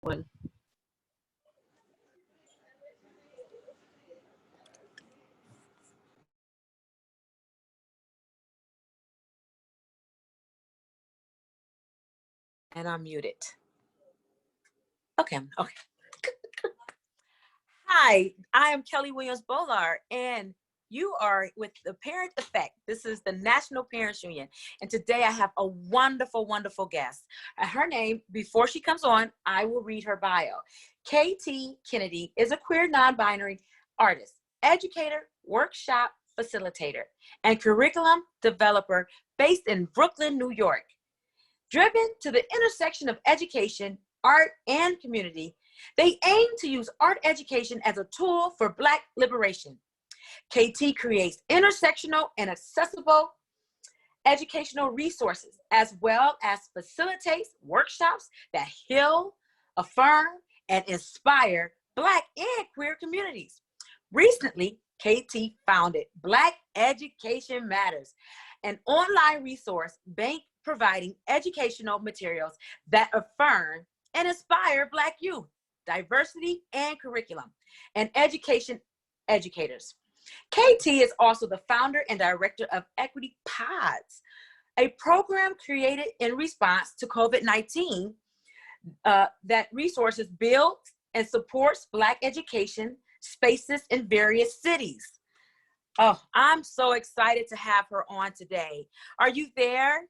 One. And I'm muted. Okay. Hi, I am Kelley Williams-Bolar, and you are with the Parent Effect. This is the National Parents Union, and today I have a wonderful, wonderful guest. Her name, before she comes on, I will read her bio. KT Kennedy is a queer non-binary artist, educator, workshop facilitator, and curriculum developer based in Brooklyn, New York. Driven to the intersection of education, art, and community, they aim to use art education as a tool for Black liberation. KT creates intersectional and accessible educational resources, as well as facilitates workshops that heal, affirm, and inspire Black and queer communities. Recently, KT founded Black Education Matters, an online resource bank providing educational materials that affirm and inspire Black youth, diversity and curriculum, and education educators. KT is also the founder and director of Equity Pods, a program created in response to COVID-19 that resources builds and supports Black education spaces in various cities. Oh, I'm so excited to have her on today. Are you there?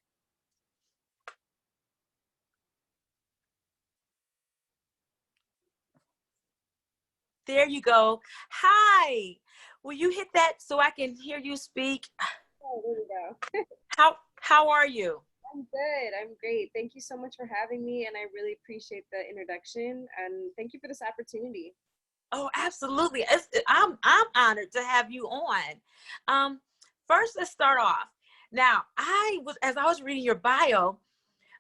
There you go. Hi. Will you hit that so I can hear you speak? Oh, there we go. How are you? I'm good. I'm great. Thank you so much for having me, and I really appreciate the introduction, and thank you for this opportunity. Oh, absolutely. I'm honored to have you on. First, let's start off. Now, as I was reading your bio,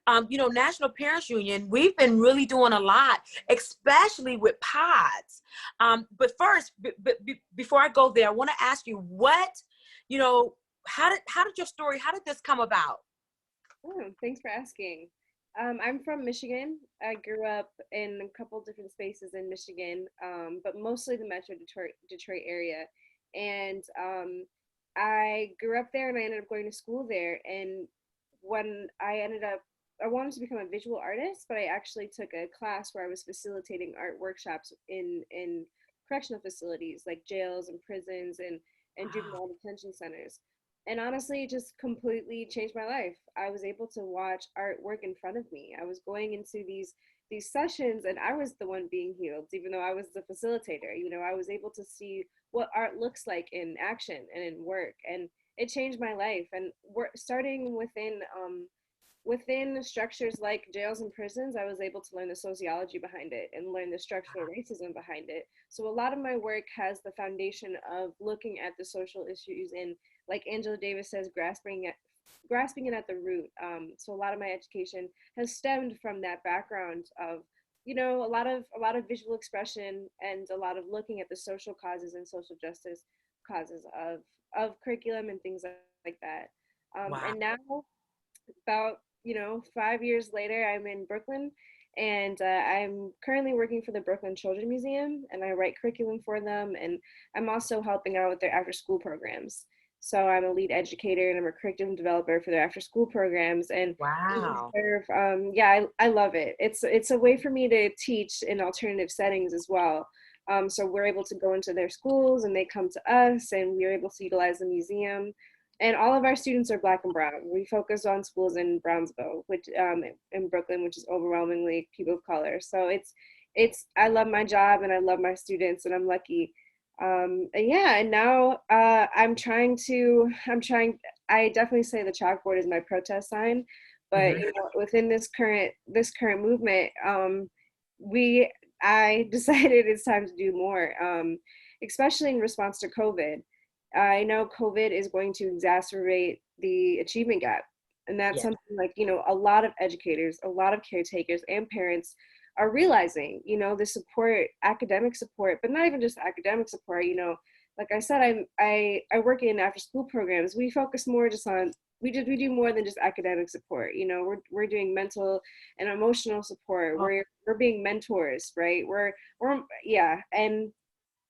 National Parents Union, we've been really doing a lot, especially with pods. But first, before I go there, I want to ask you how did your story, how did this come about? Oh, thanks for asking. I'm from Michigan. I grew up in a couple different spaces in Michigan, but mostly the Metro Detroit area. And I grew up there, and I ended up going to school there. And when I wanted to become a visual artist, but I actually took a class where I was facilitating art workshops in correctional facilities like jails and prisons and Wow. juvenile detention centers. And honestly, it just completely changed my life. I was able to watch artwork in front of me. I was going into these sessions, and I was the one being healed, even though I was the facilitator. I was able to see what art looks like in action and in work, and it changed my life. And we're starting within structures like jails and prisons, I was able to learn the sociology behind it and learn the structural racism behind it. So a lot of my work has the foundation of looking at the social issues and, like Angela Davis says, grasping it at the root. So a lot of my education has stemmed from that background of, a lot of visual expression and a lot of looking at the social causes and social justice causes of curriculum and things like that. Wow. And now, about 5 years later, I'm in Brooklyn, and I'm currently working for the Brooklyn Children Museum, and I write curriculum for them, and I'm also helping out with their after school programs. So I'm a lead educator, and I'm a curriculum developer for their after school programs, and Wow. yeah, I love it. It's a way for me to teach in alternative settings as well. So we're able to go into their schools, and they come to us, and we're able to utilize the museum. And all of our students are Black and brown. We focus on schools in Brownsville, which in Brooklyn, which is overwhelmingly people of color. So I love my job, and I love my students, and I'm lucky. And yeah, and now I definitely say the chalkboard is my protest sign, but Mhm. within this current movement, we I decided it's time to do more, especially in response to COVID. I know COVID is going to exacerbate the achievement gap. And that's Yeah. something like, a lot of educators, a lot of caretakers and parents are realizing, the support, academic support, but not even just academic support. Like I said, I work in after school programs. We focus more just on we do more than just academic support. You know, we're doing mental and emotional support. We're being mentors, right? We're yeah, And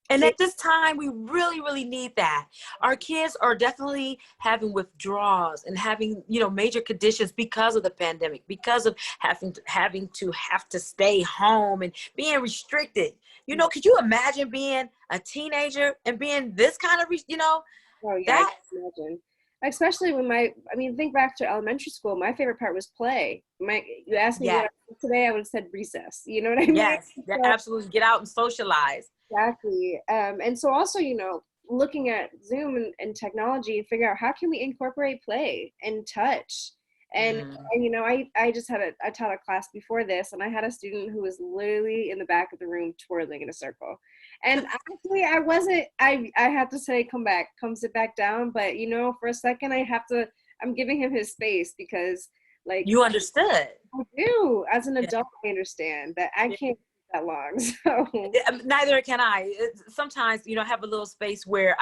it, at this time, we really, really need that. Our kids are definitely having withdrawals and having, major conditions because of the pandemic, because of having to stay home and being restricted. Could you imagine being a teenager and being this kind of, oh yeah, I that? can imagine. Especially when think back to elementary school. My favorite part was play. You asked me what Yeah, I did today, I would have said recess. You know what I mean? yes, that So, absolutely. Get out and socialize. exactly. And so also, looking at Zoom and technology and figure out how can we incorporate play and touch. And, Mm. I just I taught a class before this, and I had a student who was literally in the back of the room twirling in a circle. And actually, I had to say, come sit back down. But, for a second, I'm giving him his space because, like, You understood. I do. As an Yeah. adult, I understand that I can't do that long. So, Neither can I. Sometimes, I have a little space where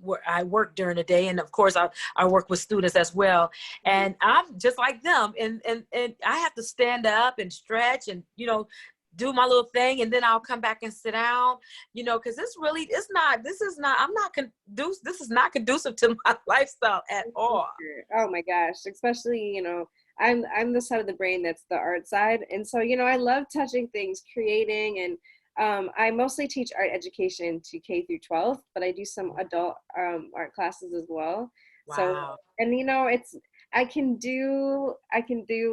where I work during the day. And of course, I work with students as well. And I'm just like them. And I have to stand up and stretch and, do my little thing. And then I'll come back and sit down, because this is not conducive to my lifestyle at all. oh my gosh, especially, I'm the side of the brain that's the art side. And so, I love touching things, creating, and I mostly teach art education to K through 12, but I do some adult art classes as well. So, Wow. and I can do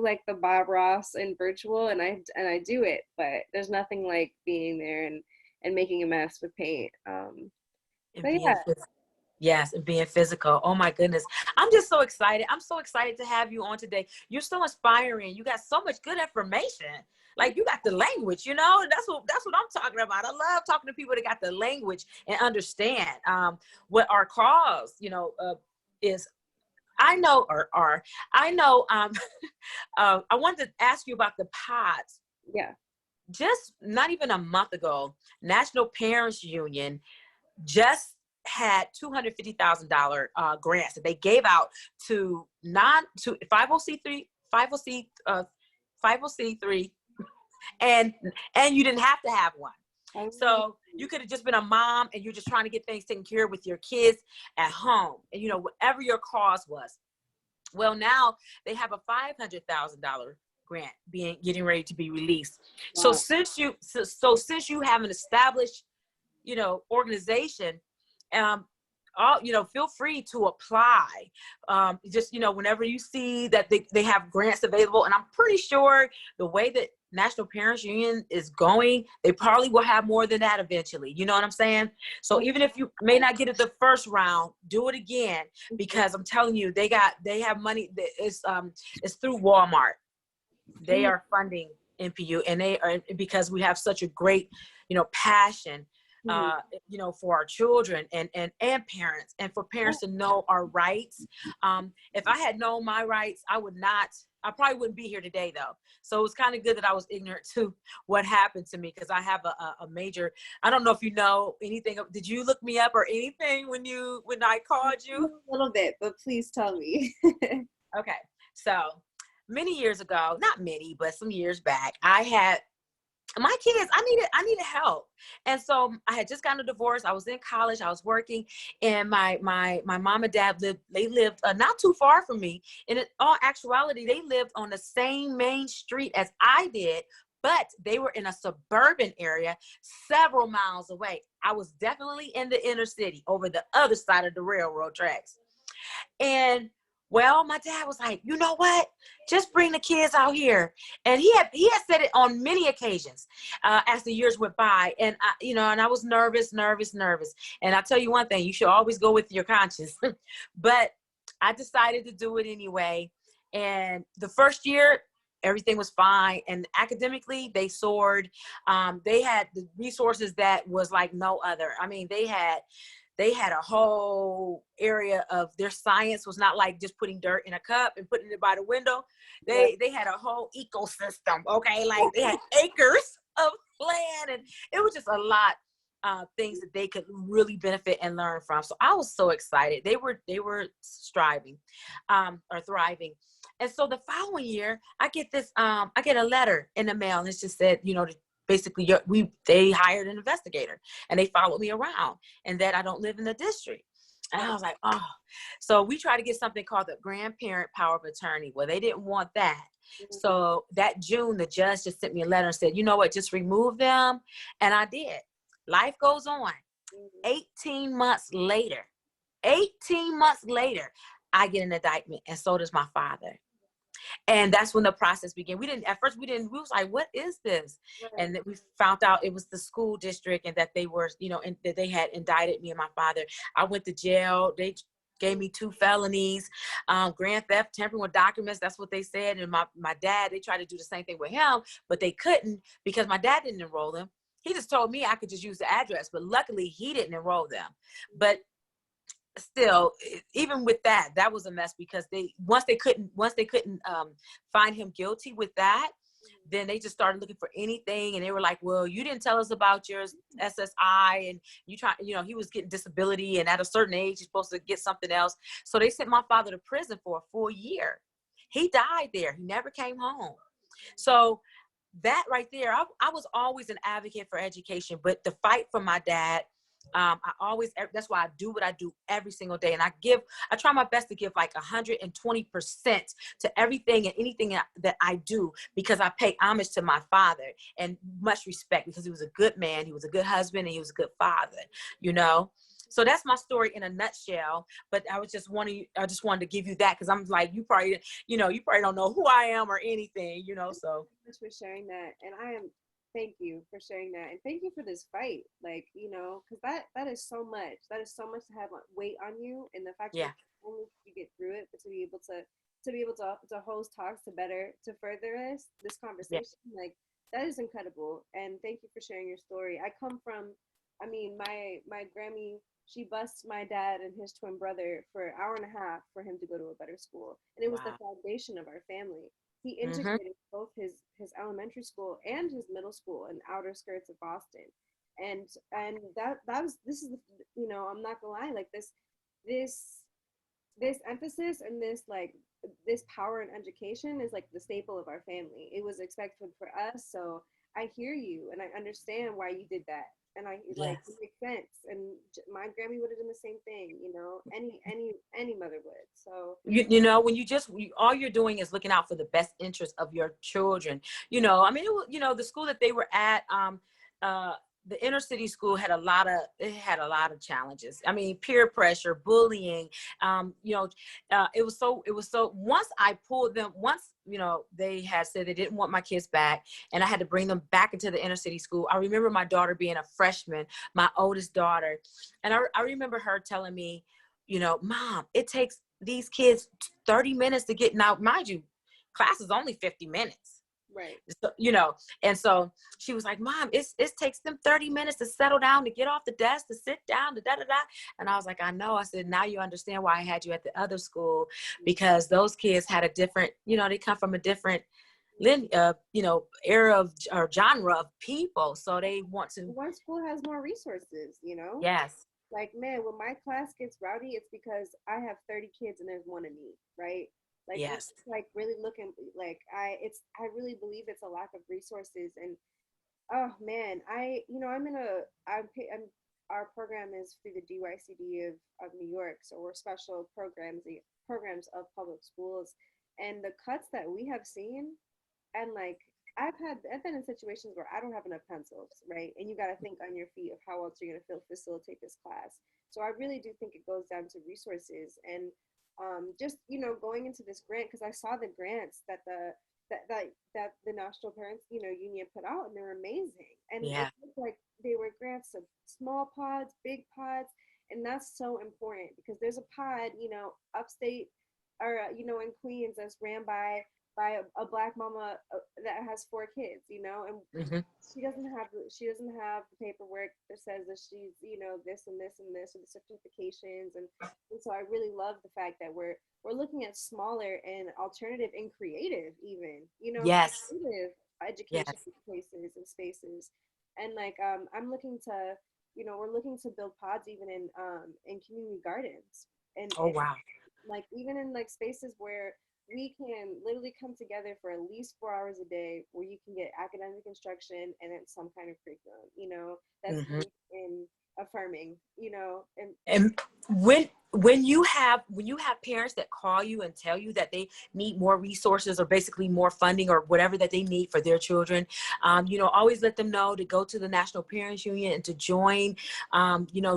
like the Bob Ross and virtual, and I do it, but there's nothing like being there and making a mess with paint. And But being yeah. physical. Yes, and being physical. Oh my goodness. I'm just so excited. I'm so excited to have you on today. You're so inspiring. You got so much good information. Like, you got the language, that's what I'm talking about. I love talking to people that got the language and understand what our cause, is. I know, I wanted to ask you about the pods. Yeah. Just not even a month ago, National Parents Union just had $250,000 grants that they gave out to 50C3, 50C3, and you didn't have to have one. So you could have just been a mom and you're just trying to get things taken care of with your kids at home, and whatever your cause was. Well, now they have a $500,000 grant getting ready to be released. Wow. So since you have an established organization, feel free to apply. Just, whenever you see that they have grants available, and I'm pretty sure the way that National Parents Union is going, they probably will have more than that eventually. You know what I'm saying? So even if you may not get it the first round, do it again, because I'm telling you, they have money. It's through Walmart. They are funding NPU, and they are, because we have such a great, passion, for our children and parents, and for parents to know our rights. If I had known my rights, I probably wouldn't be here today, though. So it's kind of good that I was ignorant to what happened to me, because I have a major, I don't know if you know anything. Did you look me up or anything when I called you? A little bit, but please tell me. Okay. So many years ago, not many, but some years back, I had my kids, I needed help. And so I had just gotten a divorce. I was in college, I was working, and my mom and dad lived not too far from me. And in all actuality, they lived on the same main street as I did, but they were in a suburban area several miles away. I was definitely in the inner city, over the other side of the railroad tracks. And well, my dad was like, you know what? Just bring the kids out here. And he had said it on many occasions as the years went by. And I was nervous. And I'll tell you one thing, you should always go with your conscience. But I decided to do it anyway. And the first year, everything was fine. And academically, they soared. They had the resources that was like no other. I mean, they had a whole area of their science was not like just putting dirt in a cup and putting it by the window. They had a whole ecosystem, okay? Like, they had acres of land, and it was just a lot. things that they could really benefit and learn from. So I was so excited. They were striving, or thriving. And so the following year, I get a letter in the mail, and it just said, basically they hired an investigator, and they followed me around, and that I don't live in the district. And I was like, oh. So we tried to get something called the grandparent power of attorney. Well, they didn't want that. So that June, the judge just sent me a letter and said, you know what, just remove them. And I did. Life goes on. 18 months later, I get an indictment, and so does my father. And that's when the process began. We was like, what is this? Right. And then we found out it was the school district, and that they were, and that they had indicted me and my father. I went to jail. They gave me 2 felonies, grand theft, tampering with documents. That's what they said. And my dad, they tried to do the same thing with him, but they couldn't because my dad didn't enroll him. He just told me I could just use the address, but luckily he didn't enroll them. But still, even with that was a mess, because once they couldn't find him guilty with that, then they just started looking for anything. And they were like, well, you didn't tell us about your SSI, and he was getting disability, and at a certain age, he's supposed to get something else. So they sent my father to prison for a full year. He died there. He never came home. So that right there, I was always an advocate for education, but the fight for my dad, that's why I do what I do every single day. And I try my best to give like 120% to everything and anything that I do, because I pay homage to my father and much respect, because he was a good man. He was a good husband, and he was a good father, So that's my story in a nutshell. But I just wanted to give you that, because I'm like, you probably don't know who I am or anything, so. Thanks for sharing that. And thank you for sharing that. And thank you for this fight. Like, because that is so much. That is so much to have weight on you. And the fact that only you get through it, but to be able to host talks to further this conversation, like, that is incredible. And thank you for sharing your story. I come from, my Grammy, she bussed my dad and his twin brother for an hour and a half for him to go to a better school. And it was the foundation of our family. He integrated both his elementary school and his middle school in outer skirts of Boston. And this is, I'm not gonna lie, like this emphasis and this power in education is like the staple of our family. It was expected for us. So I hear you, and I understand why you did that. And it makes sense. And my Grammy would have done the same thing, any mother would. So when all you're doing is looking out for the best interest of your children. The school that they were at, the inner city school had a lot of challenges. Peer pressure, bullying. It was so. Once I pulled them, they had said they didn't want my kids back, and I had to bring them back into the inner city school. I remember my daughter being a freshman, my oldest daughter, and I remember her telling me, Mom, it takes these kids 30 minutes to get out. Mind you, class is only 50 minutes. Right. So, and so she was like, Mom, it takes them 30 minutes to settle down, to get off the desk, to sit down, to da-da-da. And I was like, I know. I said, now you understand why I had you at the other school, because those kids had a different, they come from a different era or genre of people. So they want to. One school has more resources, Yes. Like, man, when my class gets rowdy, it's because I have 30 kids and there's one of me, right? Like, yes. It's like really looking like I really believe it's a lack of resources. And oh man, our program is through the DYCD of New York. So we're special programs of public schools, and the cuts that we have seen, and like, I've been in situations where I don't have enough pencils, right? And you got to think on your feet of how else you're going to facilitate this class. So I really do think it goes down to resources. And just going into this grant, because I saw the grants that the National Parents Union put out, and they're amazing. And it looked like they were grants of small pods, big pods, and that's so important, because there's a pod upstate or in Queens that's ran by a Black mama that has 4 kids, and she doesn't have the paperwork that says that she's this and this and this, or the certifications, and so I really love the fact that we're looking at smaller and alternative and creative, even yes. creative education places and spaces. And like I'm looking to we're looking to build pods even in community gardens, Oh, and wow. like even in like spaces where we can literally come together for at least 4 hours a day, where you can get academic instruction and then some kind of curriculum, that's Hmm. in affirming, and And when you have parents that call you and tell you that they need more resources or basically more funding or whatever that they need for their children, always let them know to go to the National Parents Union and to join.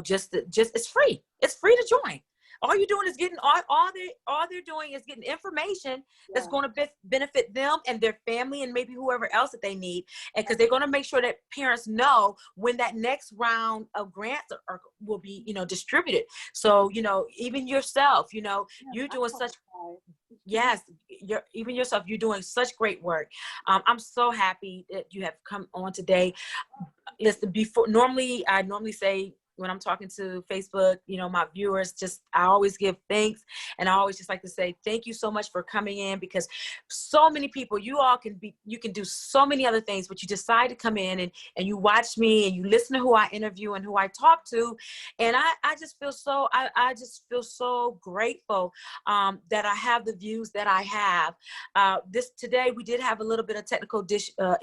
Just it's free to join. All you're doing is getting all they're doing is getting information that's yeah, going to benefit them and their family and maybe whoever else that they need, and because they're going to make sure that parents know when that next round of grants will be distributed. So even yourself, yeah, you're I doing such. qualify. Yes, even yourself, you're doing such great work. I'm so happy that you have come on today. Listen, before I normally say when I'm talking to Facebook, my viewers, just I always give thanks, and I always just like to say thank you so much for coming in, because so many people, you can do so many other things, but you decide to come in and you watch me and you listen to who I interview and who I talk to, and I just feel so I just feel so grateful that I have the views that I have. This today we did have a little bit of technical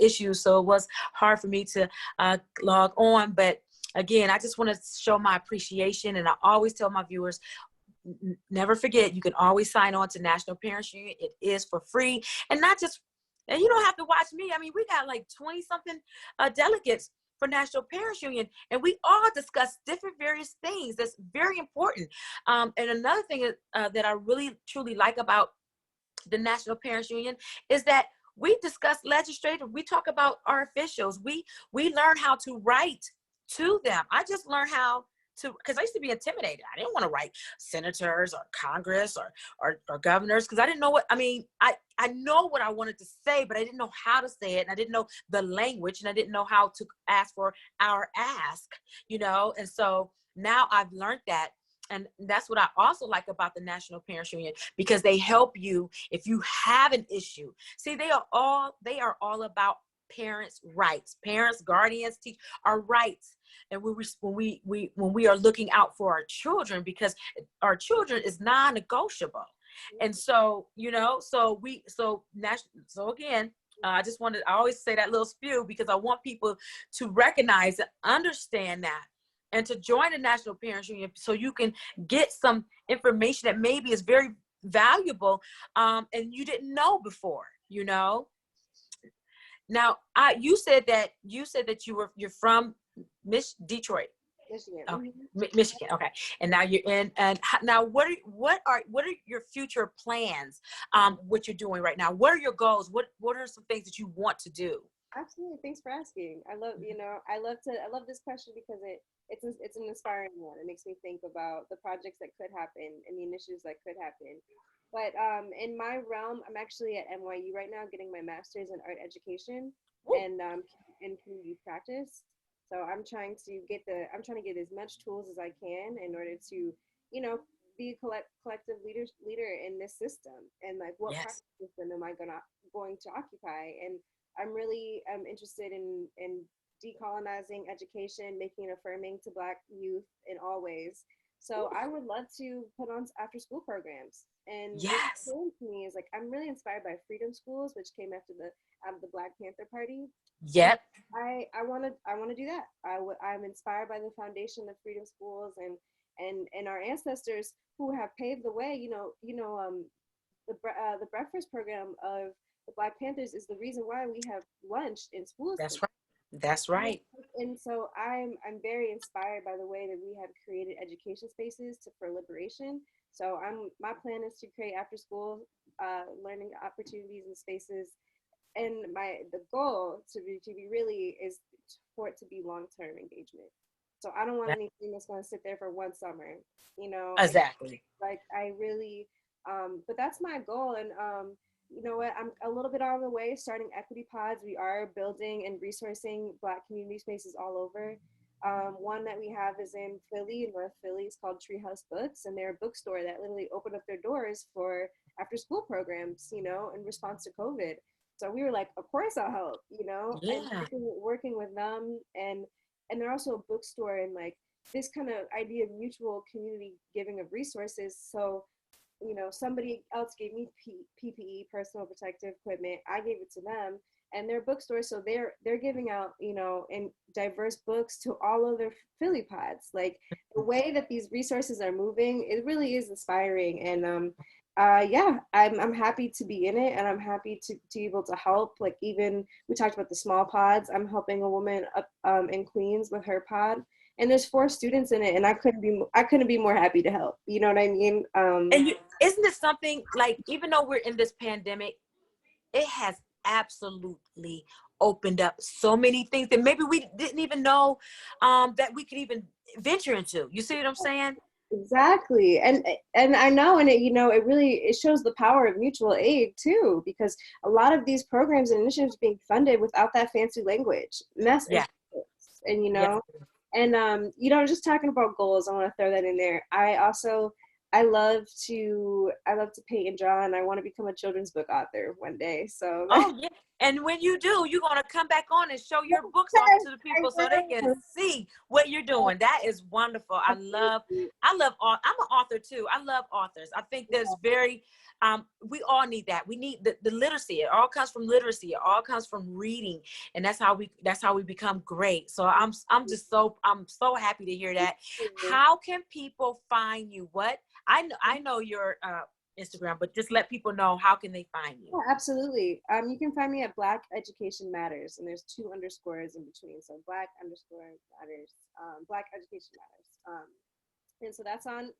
issues, so it was hard for me to log on. But again, I just want to show my appreciation. And I always tell my viewers, never forget, you can always sign on to National Parents Union. It is for free. And not just, and you don't have to watch me. I mean, we got like 20 something delegates for National Parents Union, and we all discuss different various things that's very important. And another thing that I really truly like about the National Parents Union is that we discuss legislative. We talk about our officials. We learn how to write to them. I just learned how to, because I used to be intimidated. I didn't want to write senators or Congress or governors, because I didn't know what I mean. I know what I wanted to say, but I didn't know how to say it, and I didn't know the language, and I didn't know how to ask for our ask. And so now I've learned that. And that's what I also like about the National Parents Union, because they help you if you have an issue. See, they are all about parents' rights. Parents, guardians, teach our rights. And when we are looking out for our children, because our children is non-negotiable. And so, again, I always say that little spew, because I want people to recognize and understand that, and to join the National Parents Union, so you can get some information that maybe is very valuable, and you didn't know before. Now, you said that you're from Detroit. Michigan. Okay, Michigan. Okay, and now you're in. And now, what are your future plans? What you're doing right now? What are your goals? What are some things that you want to do? Absolutely. Thanks for asking. I love this question because it's an inspiring one. It makes me think about the projects that could happen and the initiatives that could happen. But in my realm, I'm actually at NYU right now getting my master's in art education Woo. and in community practice. So I'm trying to get as much tools as I can in order to, be a collective leader in this system, and like what Yes, practice system am I going to occupy. And I'm really interested in decolonizing education, making it affirming to Black youth in all ways. So I would love to put on after school programs. And what's yes, important to me is like I'm really inspired by freedom schools, which came after the out of the Black Panther Party, and yep, I want to do that. I'm inspired by the foundation of freedom schools and our ancestors who have paved the way. The breakfast program of the Black Panthers is the reason why we have lunch in schools that's today. right, that's right. And so I'm very inspired by the way that we have created education spaces for liberation. So my plan is to create after school learning opportunities and spaces, and the goal to be really is for it to be long-term engagement. So I don't want That- anything that's going to sit there for one summer, and exactly. like I really but that's my goal. And you know what, I'm a little bit on the way starting equity pods. We are building and resourcing Black community spaces all over. One that we have is in Philly, in North Philly. It's called Treehouse Books, and they're a bookstore that literally opened up their doors for after school programs, in response to COVID. So we were like, of course I'll help, and Yeah. working with them. And and they're also a bookstore, and like this kind of idea of mutual community giving of resources. So, you know, somebody else gave me PPE, personal protective equipment. I gave it to them, and they're bookstores, so they're giving out, you know, and diverse books to all of their Philly pods. Like the way that these resources are moving, it really is inspiring. And yeah, I'm happy to be in it, and I'm happy to be able to help. Like, even we talked about the small pods. I'm helping a woman up in Queens with her pod, and there's 4 students in it, and I couldn't be more happy to help. You know what I mean? And isn't it something, like, even though we're in this pandemic, it has absolutely opened up so many things that maybe we didn't even know that we could even venture into. You see what I'm saying? Exactly. And I know, and it, you know, it shows the power of mutual aid too, because a lot of these programs and initiatives being funded without that fancy language. And that's Yeah. and you Yeah. know, and you know, just talking about goals, I want to throw that in there. I love to paint and draw, and I want to become a children's book author one day. So Oh yeah. And when you do, you're gonna come back on and show your books off to the people so they can see what you're doing. That is wonderful. I'm an author too. I love authors. I think there's we all need that. We need the literacy. It all comes from literacy. It all comes from reading. And that's how we become great. So I'm so happy to hear that. How can people find you? I know your Instagram, but just let people know, how can they find you? Yeah, absolutely. You can find me at Black Education Matters, and there's 2 underscores in between. So Black underscore Matters, Black Education Matters. And so that's on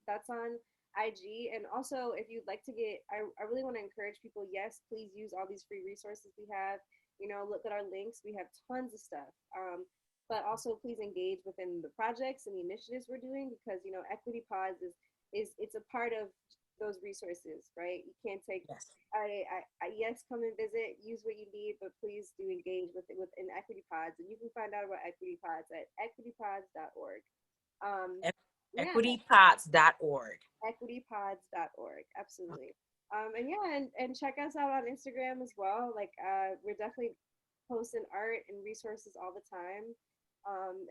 IG. And also, if you'd like to I really want to encourage people. Yes, please use all these free resources we have. You know, look at our links. We have tons of stuff. But also, please engage within the projects and the initiatives we're doing, because, you know, Equity Pods is it's a part of those resources, right? You can't take. Yes. Yes, come and visit, use what you need, but please do engage within Equity Pods, and you can find out about Equity Pods at equitypods.org. Equitypods.org. Equitypods.org, absolutely. And yeah, and check us out on Instagram as well. Like, we're definitely posting art and resources all the time.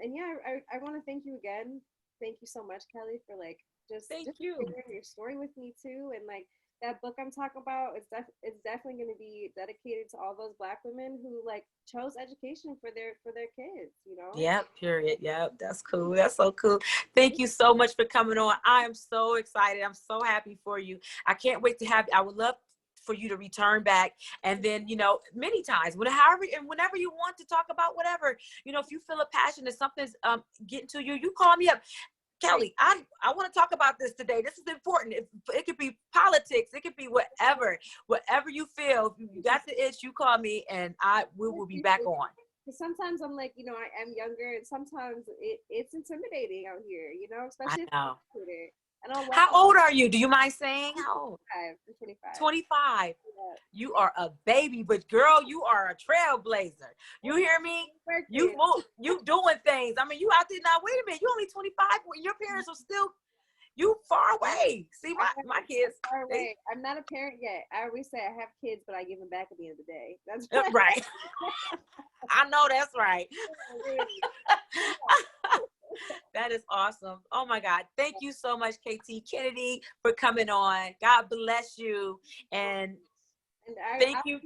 And yeah, I want to thank you again. Thank you so much, Kelley, for like just Thank you. sharing your story with me too. And like, that book I'm talking about, it's definitely going to be dedicated to all those Black women who like chose education for their kids, you know? Yep, period. Yep, that's cool. That's so cool. Thank you so much for coming on. I am so excited. I'm so happy for you. I can't wait to I would love for you to return back, and then, you know, many times, whenever you want to talk about whatever, you know, if you feel a passion that something's getting to you, you call me up. Kelley, I want to talk about this today. This is important. It could be politics. It could be whatever you feel. If you got the itch, you call me, and we will be back on. Sometimes I'm like, you know, I am younger, and sometimes it's intimidating out here, you know, especially I know. How old are you? Do you mind saying? How old? I'm 25. 25. Yeah. You are a baby, but girl, you are a trailblazer. You hear me? You doing things. I mean, you out there now. Wait a minute, you only 25. When your parents are still, you far away. See, my kids. Far away. I'm not a parent yet. I always say I have kids, but I give them back at the end of the day. That's right. I know that's right. That is awesome. Oh my God. Thank you so much, KT Kennedy, for coming on. God bless you. And thank you.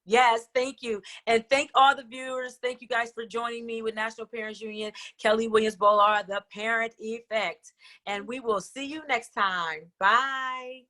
Yes, thank you. And thank all the viewers. Thank you guys for joining me with National Parents Union, Kelley Williams-Bolar, The Parent Effect. And we will see you next time. Bye.